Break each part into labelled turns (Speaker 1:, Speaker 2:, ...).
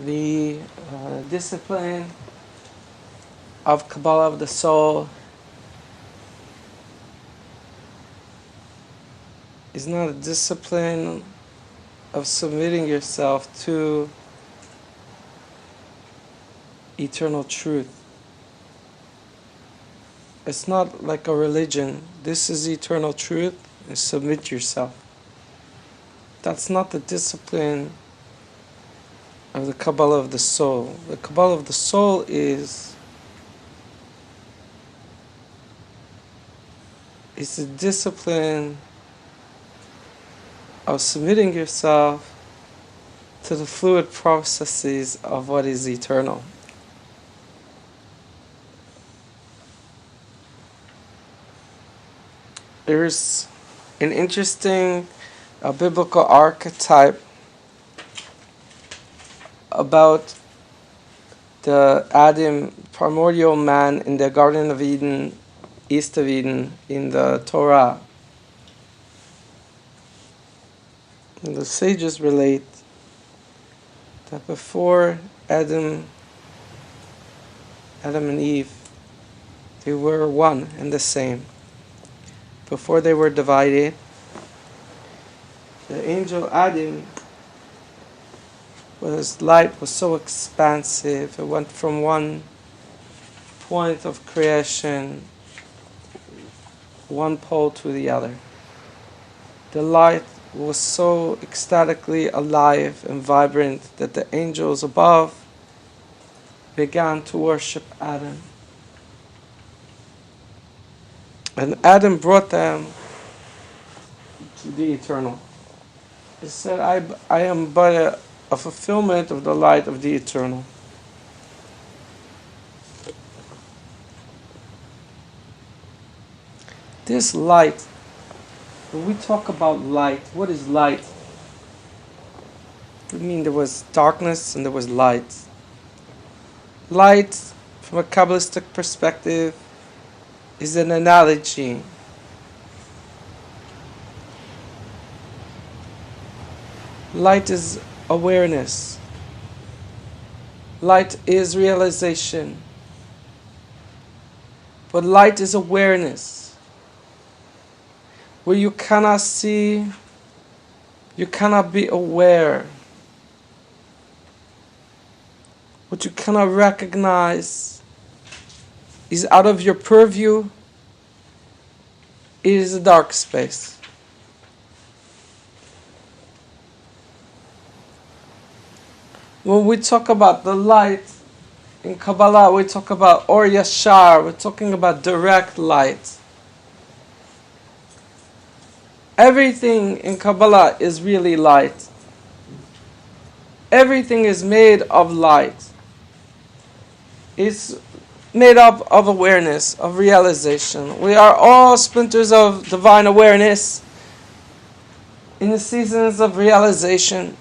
Speaker 1: The discipline of Kabbalah of the soul is not a discipline of submitting yourself to eternal truth. It's not like a religion. This is eternal truth, and submit yourself. That's not the discipline of the Kabbalah of the soul. The Kabbalah of the soul is a discipline of submitting yourself to the fluid processes of what is eternal. There's an interesting biblical archetype about the Adam, primordial man in the Garden of Eden, east of Eden, in the Torah. And the sages relate that before Adam and Eve, they were one and the same. Before they were divided, the angel Adam, his light was so expansive, it went from one point of creation, one pole to the other. The light was so ecstatically alive and vibrant that the angels above began to worship Adam. And Adam brought them to the eternal. He said, I am but a fulfillment of the light of the eternal. This light, when we talk about light, what is light? I mean, there was darkness and there was light. Light, from a Kabbalistic perspective, is an analogy. Light is awareness. Light is realization. But light is awareness. Where you cannot see, you cannot be aware. What you cannot recognize is out of your purview. It is a dark space. When we talk about the light in Kabbalah, we talk about or Yashar, we're talking about direct light. Everything in Kabbalah is really light. Everything is made of light. It's made up of awareness, of realization. We are all splinters of divine awareness in the seasons of realization.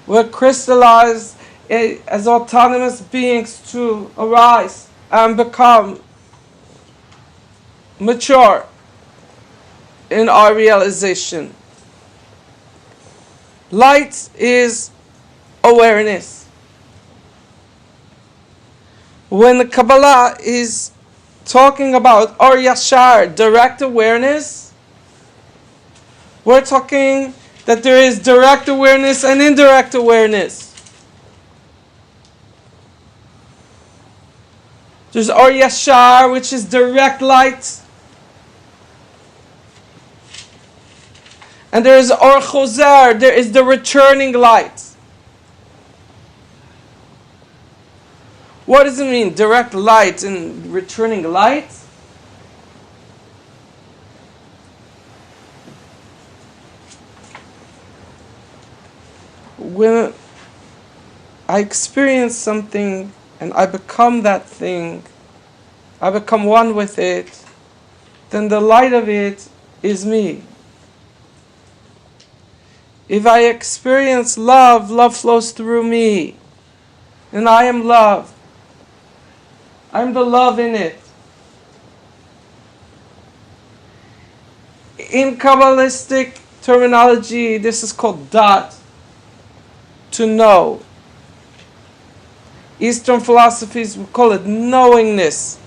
Speaker 1: We're crystallized as autonomous beings to arise and become mature in our realization. Light is awareness. When the Kabbalah is talking about or Yashar, direct awareness, we're talking that there is direct awareness and indirect awareness. There's or Yashar, which is direct light. And there is or Choser, there is the returning light. What does it mean, direct light and returning light? When I experience something and I become that thing, I become one with it, then the light of it is me. If I experience love, love flows through me, and I am love. I'm the love in it. In Kabbalistic terminology, this is called dot. to know. Eastern philosophies would call it knowingness.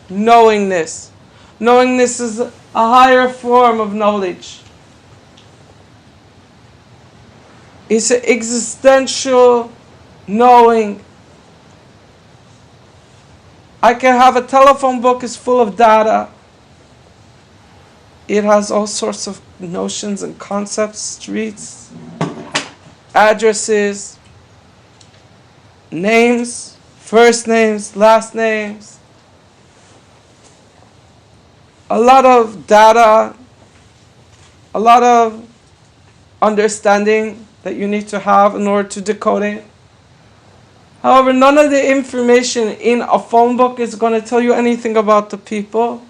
Speaker 1: Knowingness. Knowingness is a higher form of knowledge. It's an existential knowing. I can have a telephone book is full of data. It has all sorts of notions and concepts, streets, addresses, names, first names, last names. A lot of data, a lot of understanding that you need to have in order to decode it. However, none of the information in a phone book is going to tell you anything about the people.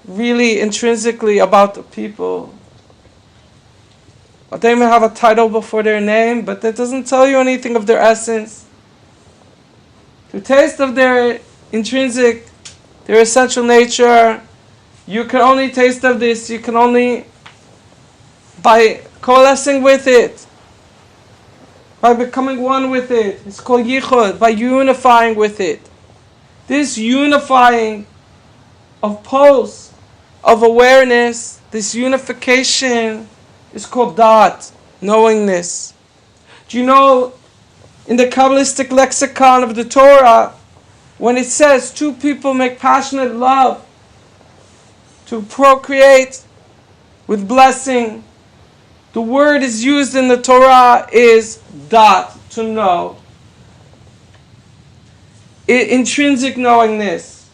Speaker 1: Really intrinsically about the people. They may have a title before their name, but that doesn't tell you anything of their essence. To taste of their intrinsic, their essential nature, you can only taste of this, you can only by coalescing with it, by becoming one with it. It's called yichud, by unifying with it. This unifying of poles, of awareness, this unification is called dat, knowingness. Do you know, in the Kabbalistic lexicon of the Torah, when it says two people make passionate love to procreate with blessing, the word is used in the Torah is dat, to know. Intrinsic knowingness.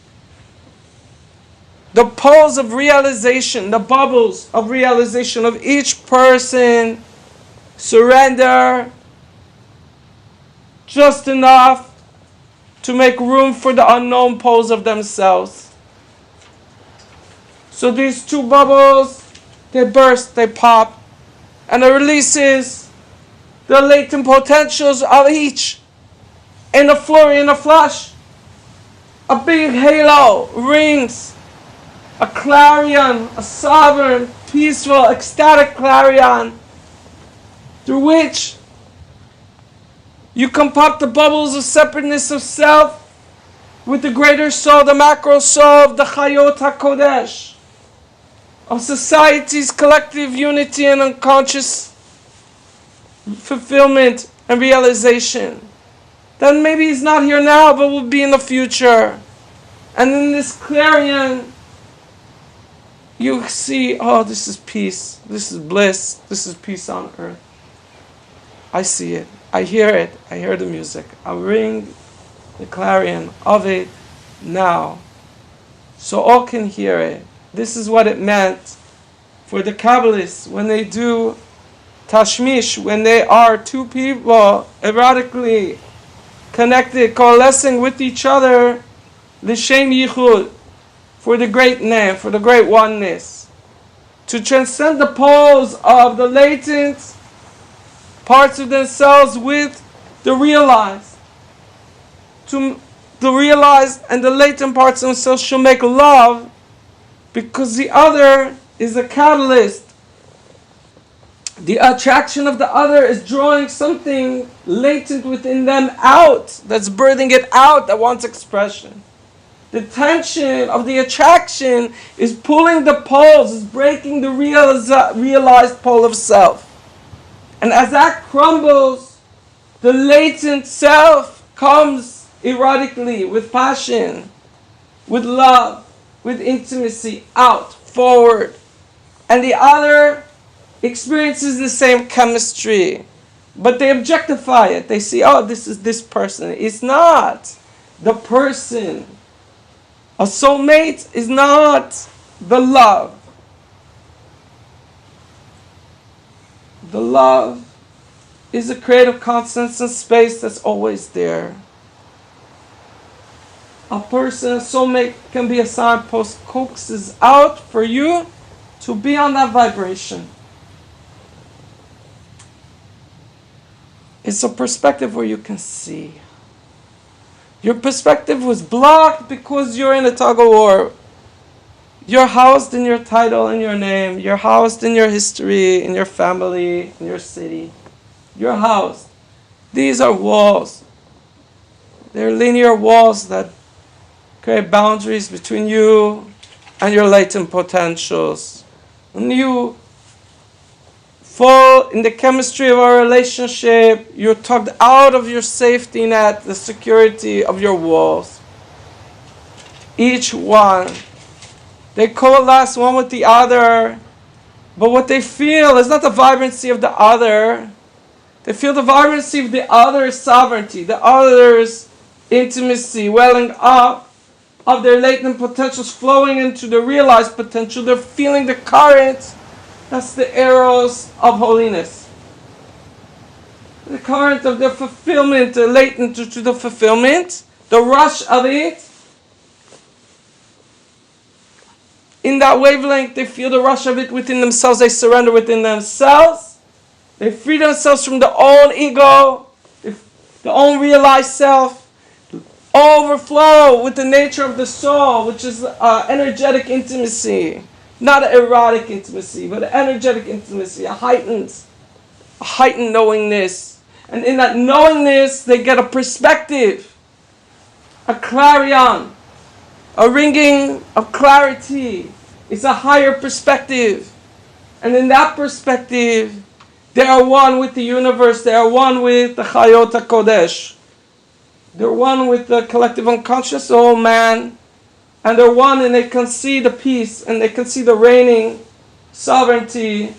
Speaker 1: The poles of realization, the bubbles of realization of each person surrender just enough to make room for the unknown poles of themselves. So these two bubbles, they burst, they pop, and it releases the latent potentials of each in a flurry, in a flash. A big halo rings. A clarion, a sovereign, peaceful, ecstatic clarion, through which you can pop the bubbles of separateness of self with the greater soul, the macro soul of the Chayot HaKodesh, of society's collective unity and unconscious fulfillment and realization. Then maybe he's not here now, but will be in the future. And in this clarion, you see, oh, this is peace, this is bliss, this is peace on earth. I see it, I hear the music. I ring the clarion of it now, so all can hear it. This is what it meant for the Kabbalists when they do tashmish, when they are two people erotically connected, coalescing with each other, l'shem yichud, for the great name, for the great oneness, to transcend the poles of the latent parts of themselves with the realized. To the realized and the latent parts of themselves shall make love, because the other is a catalyst. The attraction of the other is drawing something latent within them out, that's birthing it out, that wants expression. The tension of the attraction is pulling the poles, is breaking the realized pole of self. And as that crumbles, the latent self comes erotically, with passion, with love, with intimacy, out, forward. And the other experiences the same chemistry, but they objectify it. They see, oh, this is this person. It's not the person. A soulmate is not the love. The love is a creative constance in space that's always there. A person, a soulmate, can be a signpost, coaxes out for you to be on that vibration. It's a perspective where you can see. Your perspective was blocked because you're in a tug of war. You're housed in your title and your name. You're housed in your history, in your family, in your city. your house. These are walls. They're linear walls that create boundaries between you and your latent potentials. When you fall in the chemistry of our relationship, you're tugged out of your safety net, the security of your walls. Each one, they coalesce one with the other, but what they feel is not the vibrancy of the other. They feel the vibrancy of the other's sovereignty, the other's intimacy, welling up of their latent potentials, flowing into the realized potential. They're feeling the current. That's the arrows of holiness. The current of the fulfillment, the latent to the fulfillment, the rush of it. In that wavelength, they feel the rush of it within themselves. They surrender within themselves. They free themselves from their own ego, their own realized self. Overflow with the nature of the soul, which is energetic intimacy. Not an erotic intimacy, but an energetic intimacy, a heightened knowingness. And in that knowingness, they get a perspective, a clarion, a ringing of clarity. It's a higher perspective. And in that perspective, they are one with the universe. They are one with the Chayot HaKodesh. They're one with the collective unconscious soul, man. And they're one, and they can see the peace, and they can see the reigning sovereignty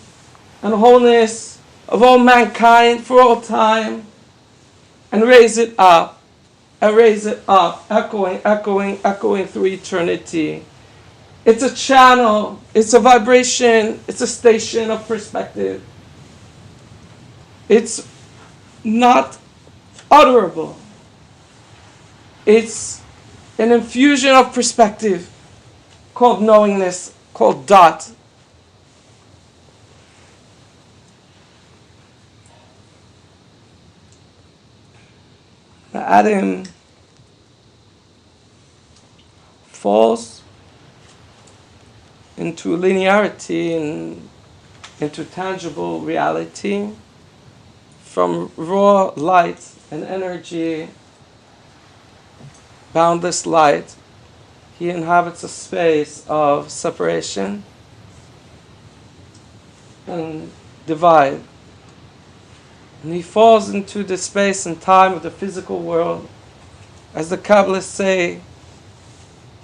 Speaker 1: and wholeness of all mankind for all time, and raise it up, echoing through eternity. It's a channel, it's a vibration, it's a station of perspective. It's not utterable. It's an infusion of perspective called knowingness, called dot. The atom falls into linearity and into tangible reality from raw light and energy, boundless light. He inhabits a space of separation and divide. And he falls into the space and time of the physical world. As the Kabbalists say,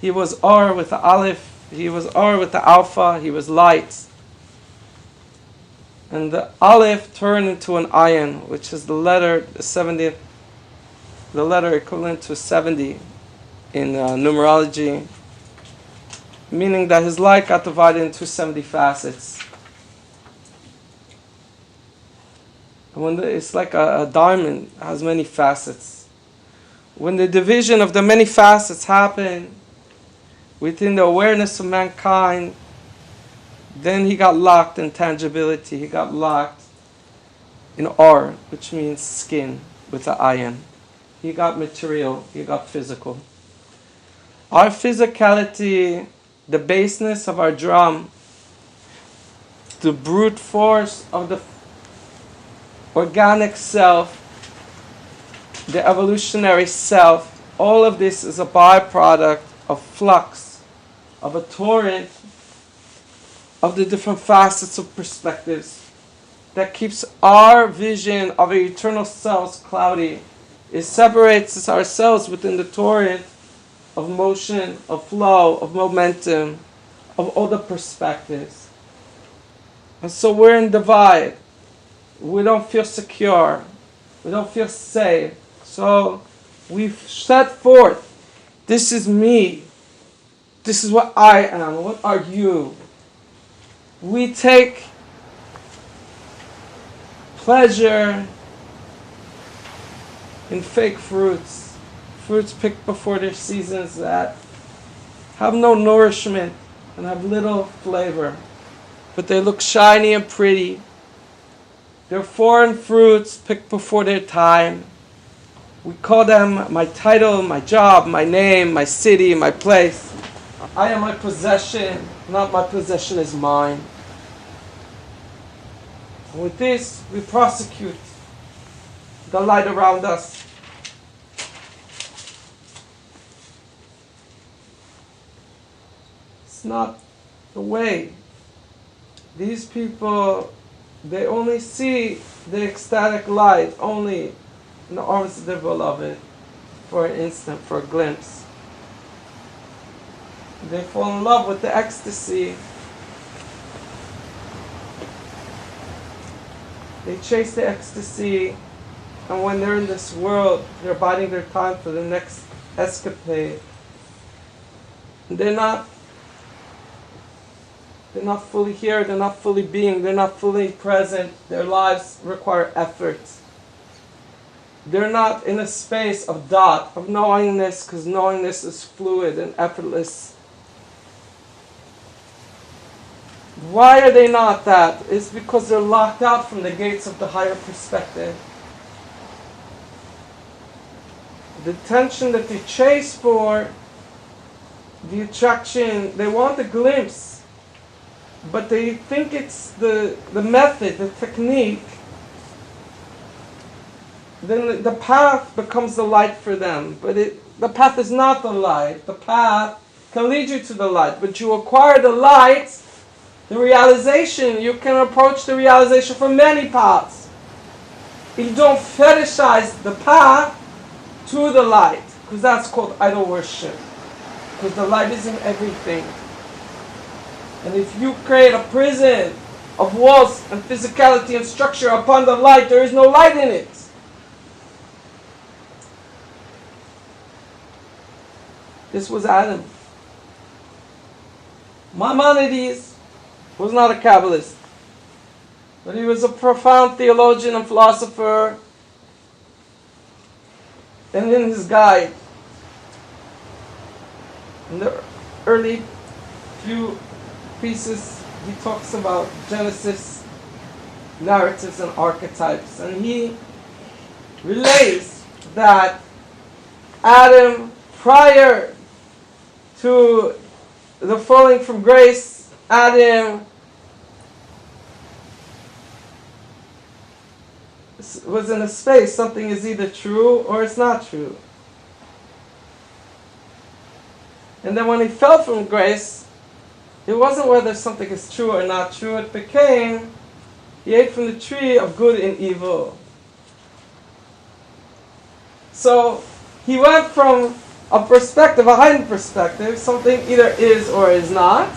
Speaker 1: he was Or with the Aleph, he was Or with the Alpha, he was light. And the Aleph turned into an Ayin, which is the letter, the 70th, the letter equivalent to 70 in numerology, meaning that his light got divided into 70 facets. And when it's like a diamond, it has many facets. When the division of the many facets happened within the awareness of mankind, then he got locked in tangibility. He got locked in Or, which means skin, with the ayin. He got material, he got physical. Our physicality, the baseness of our drum, the brute force of the organic self, the evolutionary self, all of this is a byproduct of flux, of a torrent of the different facets of perspectives that keeps our vision of our eternal selves cloudy. It separates ourselves within the torrent of motion, of flow, of momentum, of all the perspectives. And so we're in divide. We don't feel secure. We don't feel safe. So we've set forth, this is me. This is what I am. What are you? We take pleasure in fake fruits. Fruits picked before their seasons that have no nourishment and have little flavor. But they look shiny and pretty. They're foreign fruits picked before their time. We call them my title, my job, my name, my city, my place. I am my possession, not my possession is mine. And with this, we prosecute the light around us. It's not the way. These people, they only see the ecstatic light only in the arms of their beloved for an instant, for a glimpse. They fall in love with the ecstasy. They chase the ecstasy, and when they're in this world, they're biding their time for the next escapade. They're not fully here, they're not fully being, they're not fully present. Their lives require effort. They're not in a space of dot, of knowingness, because knowingness is fluid and effortless. Why are they not that? It's because they're locked out from the gates of the higher perspective. The tension that they chase for, the attraction, they want the glimpse, but they think it's the method, the technique. Then the path becomes the light for them. But the path is not the light. The path can lead you to the light. But you acquire the light, the realization. You can approach the realization from many paths. You don't fetishize the path to the light, because that's called idol worship. Because the light is in everything. And if you create a prison of walls and physicality and structure upon the light, there is no light in it. This was Adam. Maimonides was not a Kabbalist, but he was a profound theologian and philosopher. And in his guide, in the early few pieces, he talks about Genesis, narratives and archetypes. And he relates that Adam, prior to the falling from grace, Adam was in a space, something is either true or it's not true. And then when he fell from grace, it wasn't whether something is true or not true, it became, he ate from the tree of good and evil. So he went from a perspective, a heightened perspective, something either is or is not.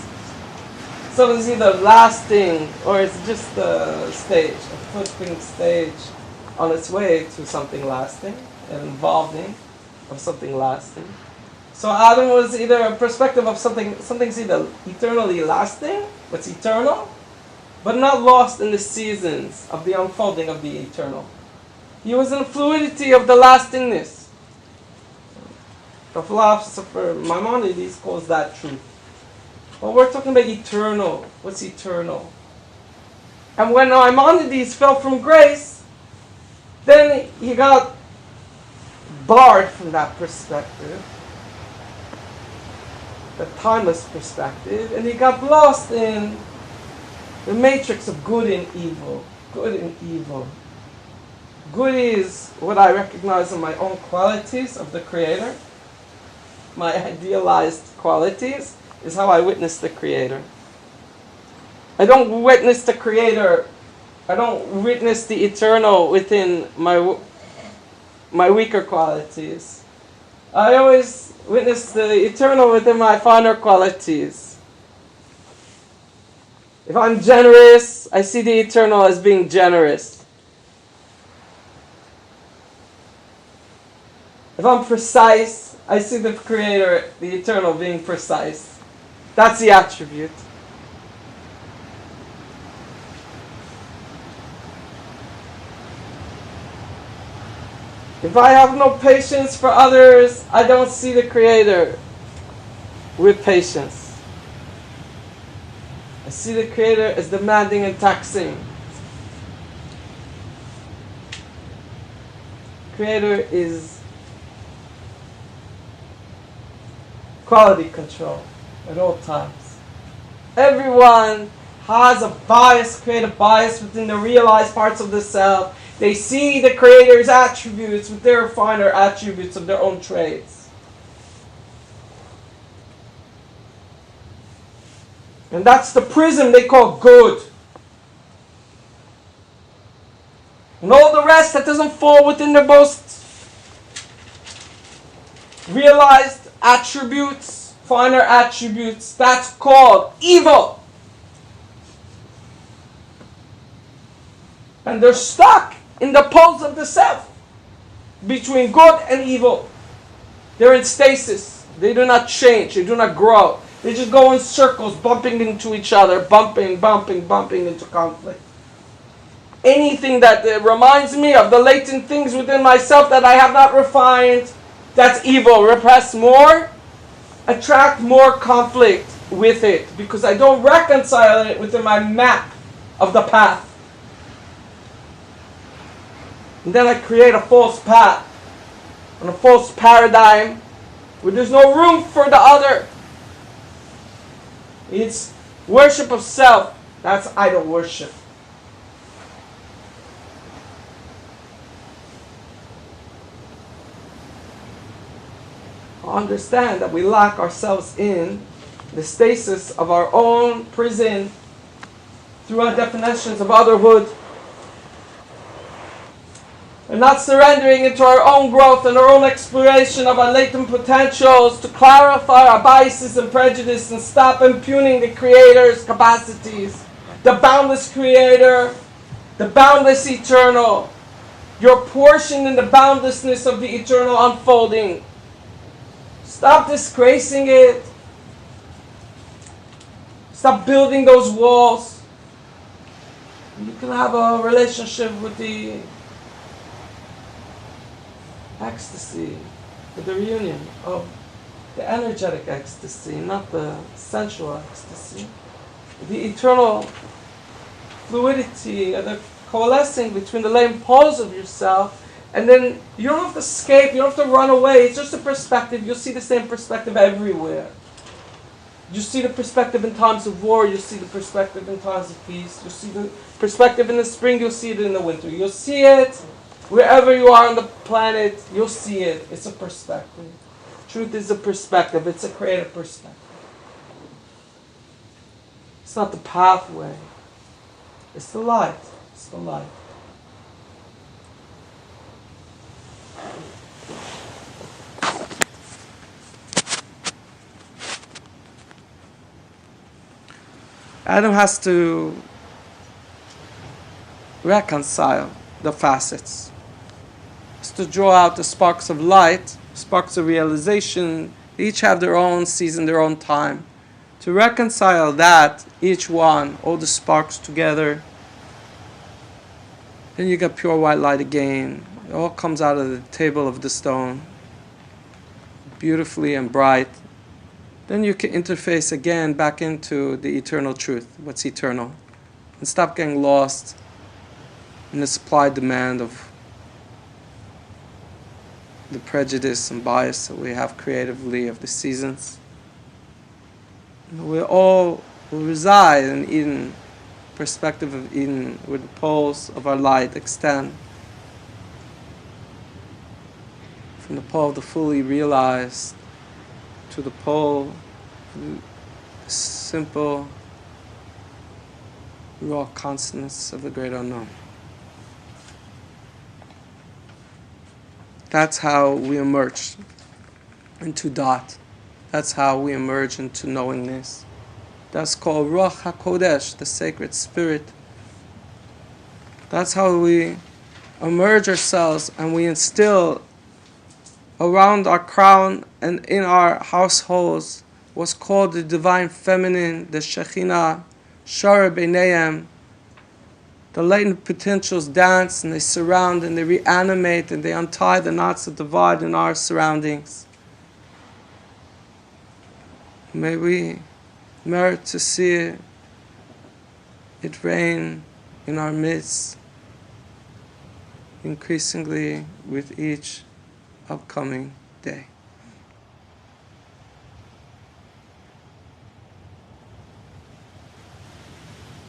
Speaker 1: Something's either lasting or it's just a stage, a flipping stage on its way to something lasting, an involving of something lasting. So Adam was either a perspective of something's either eternally lasting, what's eternal, but not lost in the seasons of the unfolding of the eternal. He was in the fluidity of the lastingness. The philosopher Maimonides calls that truth. But we're talking about eternal. What's eternal? And when Maimonides fell from grace, then he got barred from that perspective, the timeless perspective, and he got lost in the matrix of good and evil. Good and evil. Good is what I recognize in my own qualities of the Creator. My idealized qualities is how I witness the Creator. I don't witness the Creator. I don't witness the eternal within my weaker qualities. I always witness the eternal within my finer qualities. If I'm generous, I see the eternal as being generous. If I'm precise, I see the Creator, the eternal, being precise. That's the attribute. If I have no patience for others, I don't see the Creator with patience. I see the Creator as demanding and taxing. Creator is quality control at all times. Everyone has a bias, creative bias within the realized parts of the self. They see the Creator's attributes with their finer attributes of their own traits. And that's the prism they call good. And all the rest that doesn't fall within the most realized attributes, finer attributes, that's called evil. And they're stuck in the poles of the self, between good and evil. They're in stasis. They do not change. They do not grow. They just go in circles, bumping into each other, bumping into conflict. Anything that reminds me of the latent things within myself that I have not refined, that's evil. Repress more, attract more conflict with it, because I don't reconcile it within my map of the path. And then I create a false path and a false paradigm where there's no room for the other. It's worship of self. That's idol worship. Understand that we lock ourselves in the stasis of our own prison through our definitions of otherhood, and not surrendering into our own growth and our own exploration of our latent potentials to clarify our biases and prejudice and stop impugning the Creator's capacities, the boundless Creator, the boundless eternal, your portion in the boundlessness of the eternal unfolding. Stop disgracing it. Stop building those walls. You can have a relationship with the ecstasy, with the reunion of the energetic ecstasy, not the sensual ecstasy. The eternal fluidity, the coalescing between the latent poles of yourself. And then you don't have to escape, you don't have to run away. It's just a perspective. You'll see the same perspective everywhere. You see the perspective in times of war, you'll see the perspective in times of peace. You'll see the perspective in the spring, you'll see it in the winter. You'll see it wherever you are on the planet, you'll see it. It's a perspective. Truth is a perspective. It's a creative perspective. It's not the pathway. It's the light. It's the light. Adam has to reconcile the facets. Has to draw out the sparks of light, sparks of realization. They each have their own season, their own time. To reconcile that, each one, all the sparks together, then you get pure white light again. It all comes out of the table of the stone, beautifully and bright. Then you can interface again back into the eternal truth, what's eternal, and stop getting lost in the supply-demand of the prejudice and bias that we have creatively of the seasons. We all reside in Eden, perspective of Eden, where the poles of our light extend from the pole of the fully realized to the pole, the simple, raw consciousness of the great unknown. That's how we emerge into dot. That's how we emerge into knowingness. That's called Ruach HaKodesh, the sacred spirit. That's how we emerge ourselves and we instill around our crown and in our households what's called the divine feminine, the Shekhinah, Shara B'neihem. The latent potentials dance and they surround and they reanimate and they untie the knots that divide in our surroundings. May we merit to see it rain in our midst increasingly with each upcoming day.